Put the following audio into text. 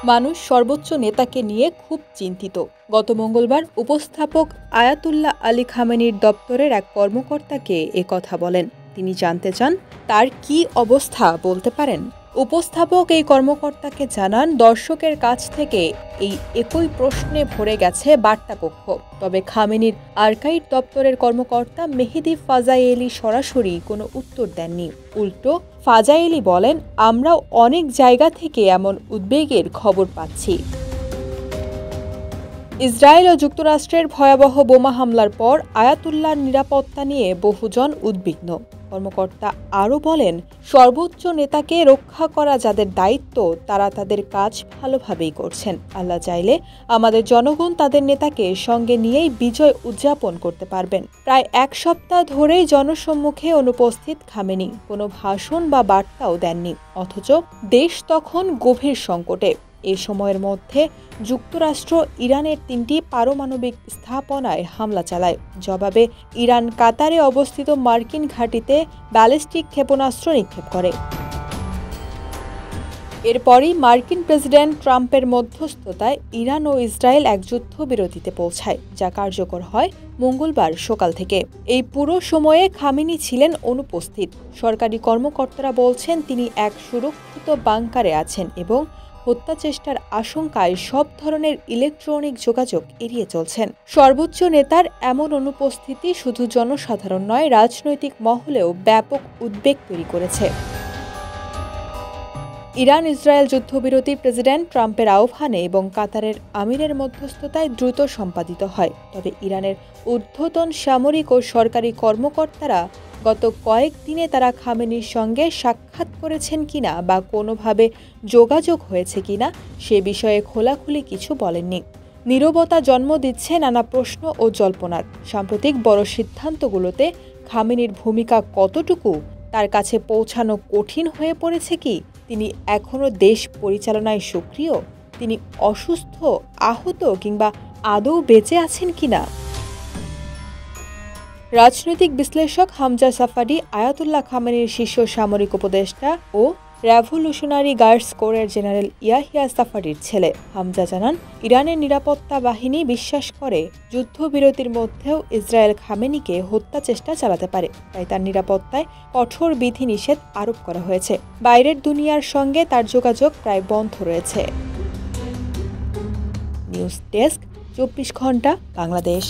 মানুষ সর্বোচ্চ নেতাকে নিয়ে খুব চিন্তিত। গত মঙ্গলবার উপস্থাপক আয়াতুল্লাহ আলী খামেনির দপ্তরের এক কর্মকর্তাকে কথা বলেন। তিনি জানতে চান তার কি অবস্থা বলতে পারেন। উপস্থাপক এই কর্মকর্তাকে জানান, দর্শকের কাছ থেকে এই একই প্রশ্নে ভরে গেছে বার্তা কক্ষ। তবে খামেনির আর্কাইভ দপ্তরের কর্মকর্তা মেহেদি ফাজাইলি সরাসরি কোনো উত্তর দেননি। উল্টো ফাজাইলি বলেন, আমরাও অনেক জায়গা থেকে এমন উদ্বেগের খবর পাচ্ছি। ইসরায়েল ও যুক্তরাষ্ট্রের ভয়াবহ বোমা হামলার পর আয়াতুল্লাহর নিরাপত্তা নিয়ে বহুজন উদ্বিগ্ন। কর্মকর্তা আরও বলেন, সর্বোচ্চ নেতাকে রক্ষা করা যাদের দায়িত্ব তারা তাদের কাজ ভালোভাবেই করছেন। আল্লাহ চাইলে আমাদের জনগণ তাদের নেতাকে সঙ্গে নিয়েই বিজয় উদযাপন করতে পারবেন। প্রায় এক সপ্তাহ ধরেই জনসম্মুখে অনুপস্থিত খামেনি কোনো ভাষণ বা বার্তাও দেননি, অথচ দেশ তখন গভীর সংকটে। এ সময়ের মধ্যে যুক্তরাষ্ট্র ইরানের 3টি পারমাণবিক স্থাপনায় হামলা চালায়। জবাবে ইরান কাতারে অবস্থিত মার্কিন ঘাঁটিতে ব্যালিস্টিক ক্ষেপণাস্ত্র নিক্ষেপ করে। এরপরই মার্কিন প্রেসিডেন্ট ট্রাম্পের মধ্যস্থতায় ইরান ও ইসরায়েল এক যুদ্ধবিরতিতে পৌঁছায়, যা কার্যকর হয় মঙ্গলবার সকাল থেকে। এই পুরো সময়ে খামেনি ছিলেন অনুপস্থিত। সরকারি কর্মকর্তারা বলছেন তিনি এক সুরক্ষিত বাংকারে আছেন এবং হত্যাচেষ্টার আশঙ্কায় সব ধরনের ইলেকট্রনিক যোগাযোগ এড়িয়ে চলছেন। সর্বোচ্চ নেতার এমন অনুপস্থিতি শুধু জনসাধারণ নয়, রাজনৈতিক মহলেও ব্যাপক উদ্বেগ তৈরি করেছে। ইরান ইসরায়েল যুদ্ধবিরতি প্রেসিডেন্ট ট্রাম্পের আহ্বানে এবং কাতারের আমিরের মধ্যস্থতায় দ্রুত সম্পাদিত হয়। তবে ইরানের ঊর্ধ্বতন সামরিক ও সরকারি কর্মকর্তারা গত কয়েকদিনে তারা খামেনির সঙ্গে সাক্ষাৎ করেছেন কিনা বা কোনোভাবে যোগাযোগ হয়েছে কিনা সে বিষয়ে খোলাখুলি কিছু বলেননি। নীরবতা জন্ম দিচ্ছে নানা প্রশ্ন ও জল্পনার। সাম্প্রতিক বড় সিদ্ধান্তগুলোতে খামেনির ভূমিকা কতটুকু, তার কাছে পৌঁছানো কঠিন হয়ে পড়েছে কি, তিনি এখনও দেশ পরিচালনায় সক্রিয়, তিনি অসুস্থ, আহত কিংবা আদৌ বেঁচে আছেন কিনা। রাজনৈতিক বিশ্লেষক হামজা সাফারি আয়াতুল্লাহ খামেনির শীর্ষ সামরিক উপদেষ্টা ও রেভলিউশনারি গার্ডস কোরের জেনারেল ইয়াহিয়া সাফারির ছেলে। হামজা জানান, ইরানের নিরাপত্তা বাহিনী বিশ্বাস করে যুদ্ধবিরতির মধ্যেও ইসরায়েল খামেনিকে হত্যা চেষ্টা চালাতে পারে, তাই তার নিরাপত্তায় কঠোর বিধিনিষেধ আরোপ করা হয়েছে। বাইরের দুনিয়ার সঙ্গে তার যোগাযোগ প্রায় বন্ধ রয়েছে। নিউজ ডেস্ক, 24 ঘন্টা বাংলাদেশ।